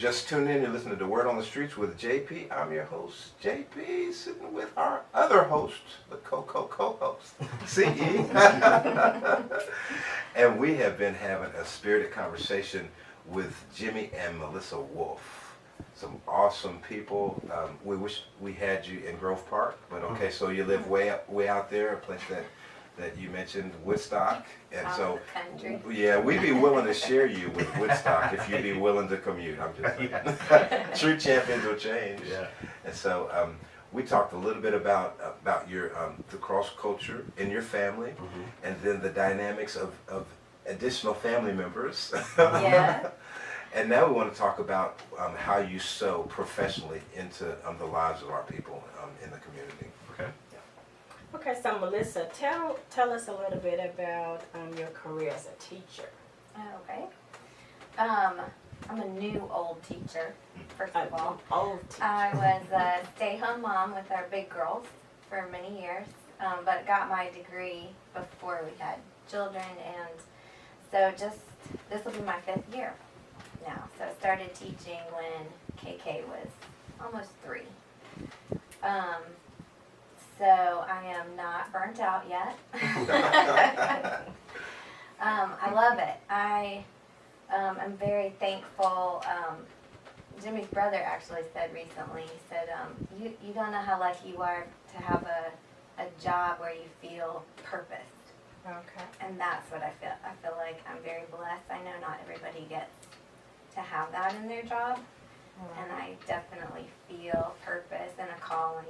just tuned in, you're listening to The Word on the Streets with JP. I'm your host, JP, sitting with our other host, the co-host, CE. And we have been having a spirited conversation with Jimmy and Melissa Wolfe. Some awesome people. We wish we had you in Grove Park, but okay, so you live way out there, a place that you mentioned, Woodstock, and so yeah, we'd be willing to share you with Woodstock if you'd be willing to commute. I'm just saying. True champions will change. Yeah. And so we talked a little bit about your the cross culture in your family, and then the dynamics of additional family members. Yeah. And now we want to talk about how you sow professionally into the lives of our people in the community. Okay. Okay, so Melissa, tell us a little bit about your career as a teacher. Okay. I'm a new old teacher, first of all. Old teacher. I was a stay-home mom with our big girls for many years, but got my degree before we had children, and so this will be my 5th year now. So I started teaching when KK was almost 3. So I am not burnt out yet. I love it. I am very thankful. Jimmy's brother actually said recently, he said, you don't know how lucky you are to have a job where you feel purposed. Okay. And that's what I feel. I feel like I'm very blessed. I know not everybody gets to have that in their job. And I definitely feel purpose and a calling.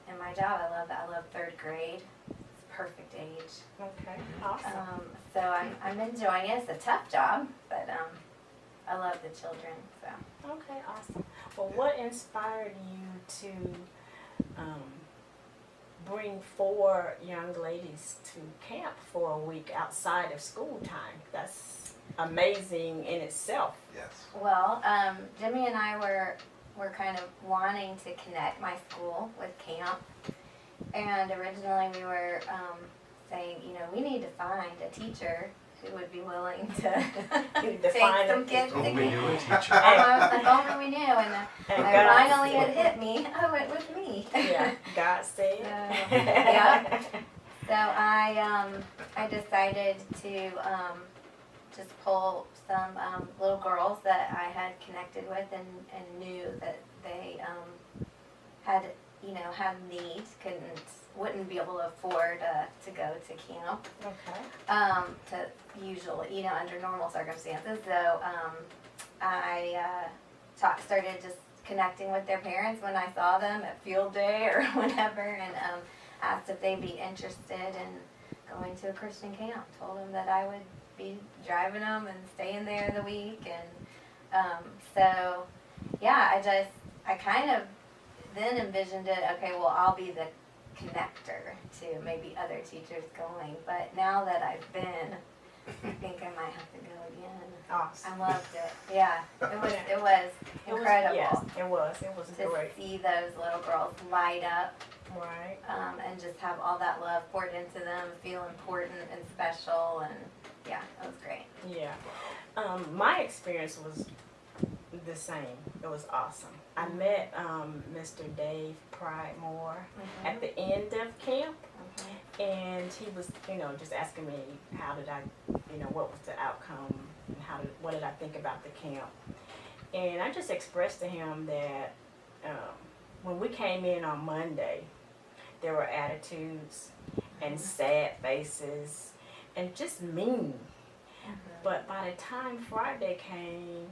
In my job, I love that. I love 3rd grade. It's a perfect age. Okay, awesome. So I'm enjoying it. It's a tough job, but I love the children. So. Okay, awesome. Well, what inspired you to bring 4 young ladies to camp for a week outside of school time? That's amazing in itself. Yes. Well, Jimmy and I were kind of wanting to connect my school with camp, and originally we were saying, we need to find a teacher who would be willing to take some kids to camp. If only we knew, and finally it hit me. Oh, it was me. Yeah, God said. Yeah. So I decided to just pull some little girls that I had connected with and knew that they had needs, wouldn't be able to afford to go to camp. Okay. To usually, under normal circumstances. So I started just connecting with their parents when I saw them at field day or whatever, and asked if they'd be interested in going to a Christian camp. Told them that I would be driving them and staying there the week, and so yeah, I kind of then envisioned it. Okay, well, I'll be the connector to maybe other teachers going, but now that I've been, I think I might have to go again. Awesome. I loved it. Yeah, it was incredible. Yes, it was to great. see those little girls light up. Right. And just have all that love poured into them, feel important and special, and yeah, it was great. Yeah. My experience was the same. It was awesome. I met Mr. Dave Pridemore at the end of camp, and he was, just asking me how did I, what was the outcome, and what did I think about the camp, and I just expressed to him that when we came in on Monday, there were attitudes and sad faces and just mean. But by the time Friday came,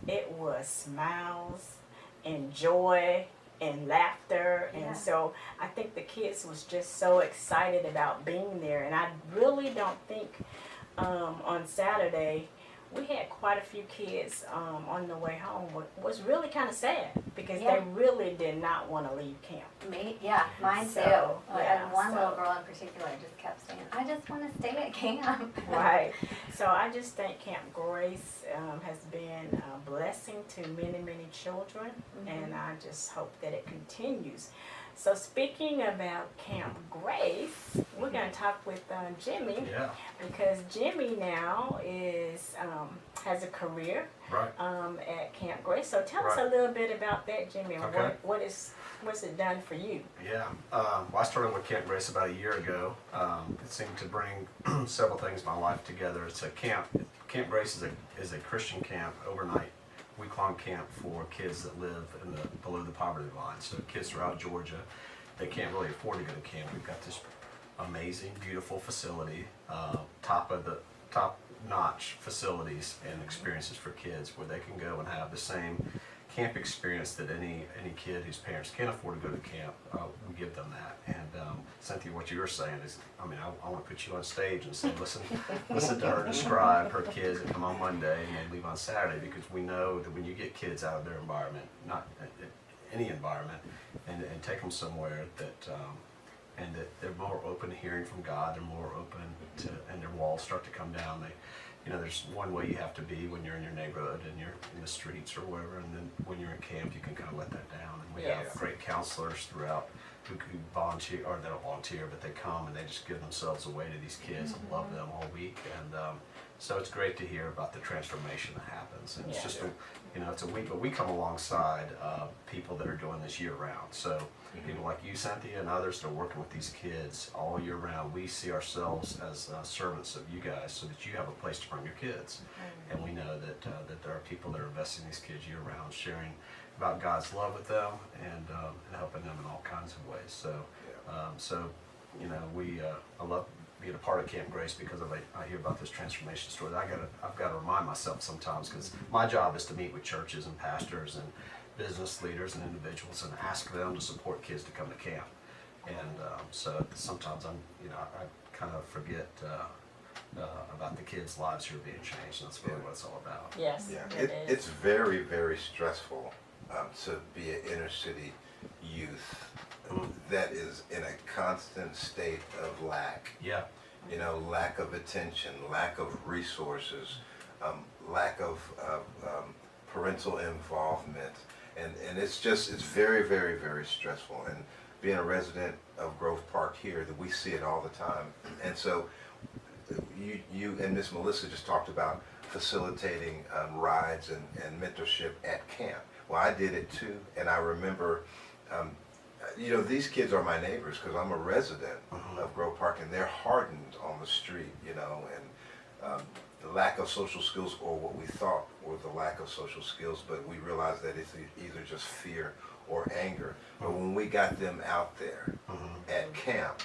it was smiles and joy and laughter. And so I think the kids was just so excited about being there. And I really don't think on Saturday we had quite a few kids on the way home. Was really kind of sad because they really did not want to leave camp. Mine too. And one little girl in particular just kept saying, I just want to stay at camp. Right. So I just think Camp Grace has been a blessing to many, many children, and I just hope that it continues. So speaking about Camp Grace, we're going to talk with Jimmy, because Jimmy now is has a career Camp Grace. So tell us a little bit about that, Jimmy, and Okay. what's it done for you? Yeah, well, I started with Camp Grace about a year ago. It seemed to bring several things in my life together. It's a camp. Camp Grace is a Christian camp, overnight, week-long camp for kids that live below the poverty line. So kids throughout Georgia, they can't really afford to go to camp. We've got this amazing, beautiful facility, top-notch facilities and experiences for kids where they can go and have the same camp experience that any kid whose parents can't afford to go to camp. We give them that. And Cynthia, what you were saying is, I mean, I want to put you on stage and say, listen to her describe her kids that come on Monday and they leave on Saturday, because we know that when you get kids out of their environment, not any environment, and take them somewhere and that they're more open to hearing from God, they're more open to, and their walls start to come down. There's one way you have to be when you're in your neighborhood and you're in the streets or wherever, and then when you're in camp, you can kind of let that down. And we have great counselors throughout who volunteer, or they don't volunteer, but they come and they just give themselves away to these kids and love them all week. And so it's great to hear about the transformation that happens. And it's just it's a week, but we come alongside people that are doing this year round. So people like you, Cynthia, and others that are working with these kids all year round. We see ourselves as servants of you guys, so that you have a place to bring your kids. And we know that there are people that are investing in these kids year round, sharing about God's love with them and helping them in all kinds of ways. So, I love being a part of Camp Grace because I hear about this transformation story. I've got to remind myself sometimes, because my job is to meet with churches and pastors and business leaders and individuals and ask them to support kids to come to camp. And so sometimes I kind of forget about the kids' lives who are being changed, and that's really what it's all about. Yes, Yeah, it's very, very stressful to be an inner city youth that is in a constant state of lack. Yeah. Lack of attention, lack of resources, lack of parental involvement, and it's very, very, very stressful. And being a resident of Grove Park here, that we see it all the time. And so you and Miss Melissa just talked about facilitating rides and mentorship at camp. Well, I did it too, and I remember, these kids are my neighbors because I'm a resident of Grove Park, and they're hardened on the street, and the lack of social skills, or what we thought were the lack of social skills, but we realized that it's either just fear or anger. But when we got them out there at camp,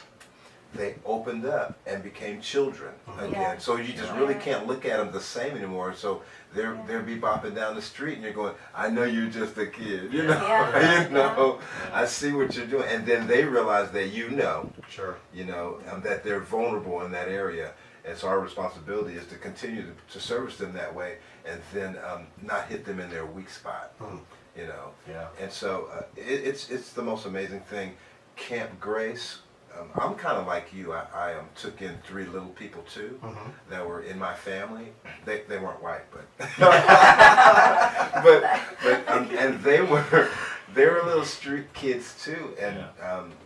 they opened up and became children again. Yeah. So you just really can't look at them the same anymore. So they're bebopping down the street, and you're going, I know you're just a kid, I see what you're doing. And then they realize that Sure. that they're vulnerable in that area. And so our responsibility is to continue to service them that way, and then not hit them in their weak spot. Yeah. And so it's the most amazing thing. Camp Grace. I'm kind of like you. I took in 3 little people too that were in my family. They weren't white, but and they were little street kids too. And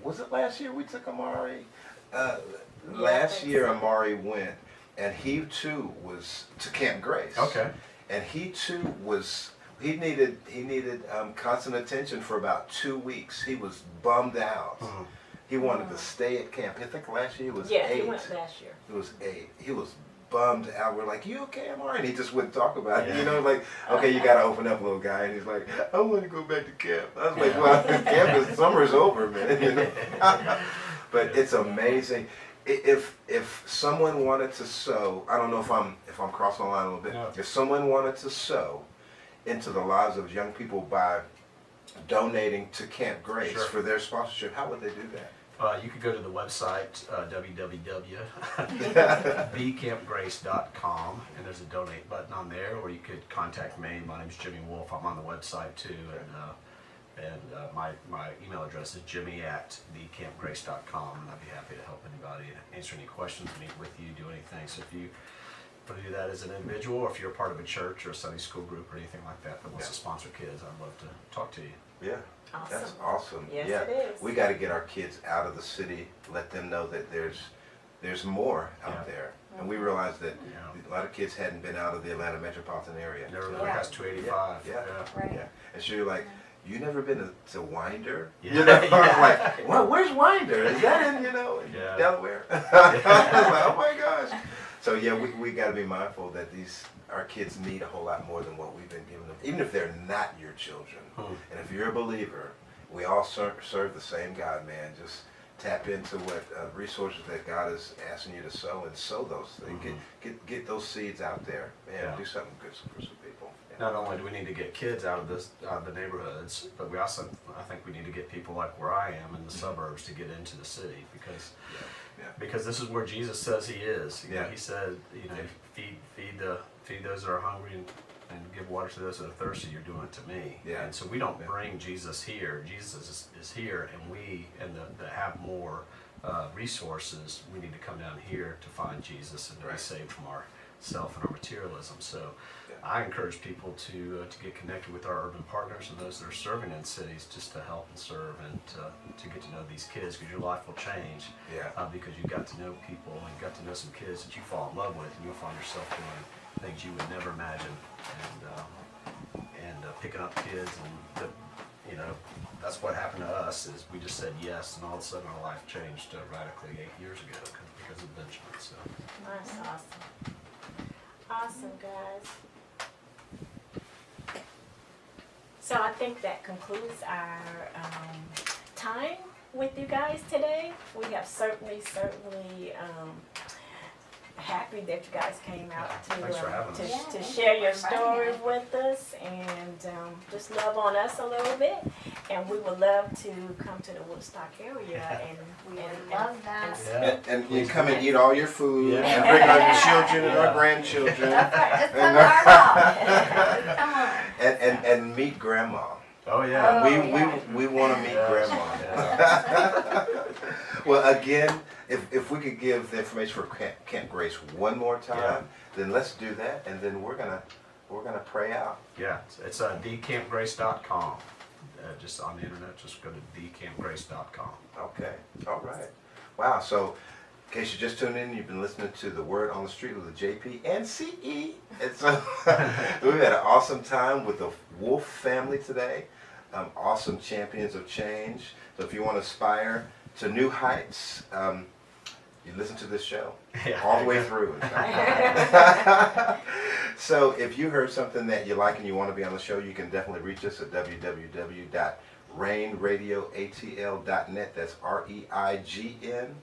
was it last year we took Amari? Last year Amari went, and he too was to Camp Grace. Okay. And he too was. He needed constant attention for about 2 weeks. He was bummed out. He wanted to stay at camp. I think last year he was 8. Yeah, he went last year. He was 8. He was bummed out. We're like, you okay, Amari? And he just wouldn't talk about it. Like, okay, you got to open up, little guy. And he's like, I want to go back to camp. I was like, well, summer's over, man. But it's amazing. If someone wanted to sow, I don't know if I'm crossing the line a little bit. No. If someone wanted to sow into the lives of young people by donating to Camp Grace for their sponsorship, how would they do that? You could go to the website, www.becampgrace.com, and there's a donate button on there, or you could contact me. My name is Jimmy Wolfe. I'm on the website too, and my email address is jimmy@becampgrace.com, and I'd be happy to help anybody, answer any questions, meet with you, do anything. So if you want to do that as an individual, or if you're a part of a church or a Sunday school group or anything like that wants to sponsor kids, I'd love to talk to you. Yeah. Awesome. That's awesome. Yes, yeah. it is. We got to get our kids out of the city, let them know that there's there's more out Yeah. there. And we realized that Yeah. a lot of kids hadn't been out of the Atlanta metropolitan area. Never really Yeah. has 285. Yeah. Right. Yeah. And so you're like, you never been to Winder? Yeah. You know, Yeah. I'm like, well, where's Winder? Is that in, in Yeah. Delaware? I was like, oh my gosh. So yeah, we got to be mindful that our kids need a whole lot more than what we've been giving them, even if they're not your children. And if you're a believer, we all serve the same God, man. Just tap into what resources that God is asking you to sow, and sow those things. Get those seeds out there, man. Yeah. Do something good for some people. Yeah. Not only do we need to get kids out of the neighborhoods, but we also, I think we need to get people like where I am in the suburbs to get into the city, because Yeah. because this is where Jesus says he is. You know, Yeah. he said, you know, feed those that are hungry and give water to those that are thirsty. You're doing it to me. Yeah. And so we don't Yeah. bring Jesus here. Jesus is here, and we that have more resources, we need to come down here to find Jesus and to Right. be saved from ourself and our materialism. So Yeah. I encourage people to get connected with our urban partners and those that are serving in cities, just to help and serve and to get to know these kids, because your life will change. Yeah. Because you got to know people and got to know some kids that you fall in love with, and you'll find yourself doing things you would never imagine, and picking up kids, and you know, that's what happened to us. Is we just said yes, and all of a sudden our life changed radically 8 years ago because of Benjamin. So That's awesome. Awesome, guys. So I think that concludes our time with you guys today. We have certainly happy that you guys came out Thanks for having to, us. to share your Thank you for story inviting with us, and just love on us a little bit. And we would love to come to the Woodstock area, and We would love that. And you come and eat all your food, Yeah. and bring our children and our grandchildren, That's right. Just come to our house. Come on. and meet Grandma. Oh yeah. Oh, we yeah. we want to meet Yes. Grandma. Yeah. Well, again, if we could give the information for Camp Grace one more time, Yeah. then let's do that, and then we're gonna pray out. Yeah, it's dcampgrace.com. Just on the internet, just go to dcampgrace.com. Okay. All right. Wow. So, in case you just tuned in, you've been listening to The Word on the Street with the JP and CE. And so we've had an awesome time with the Wolfe family today. Awesome champions of change. So if you want to aspire to new heights, you listen to this show Yeah. all the way through. So if you heard something that you like and you want to be on the show, you can definitely reach us at www.reignradioatl.net. That's REIGN.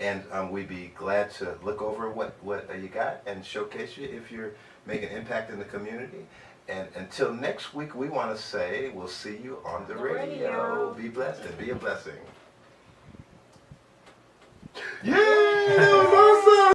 And we'd be glad to look over what you got and showcase you if you're making an impact in the community. And until next week, we want to say we'll see you on the radio. Radio. Be blessed and be a blessing.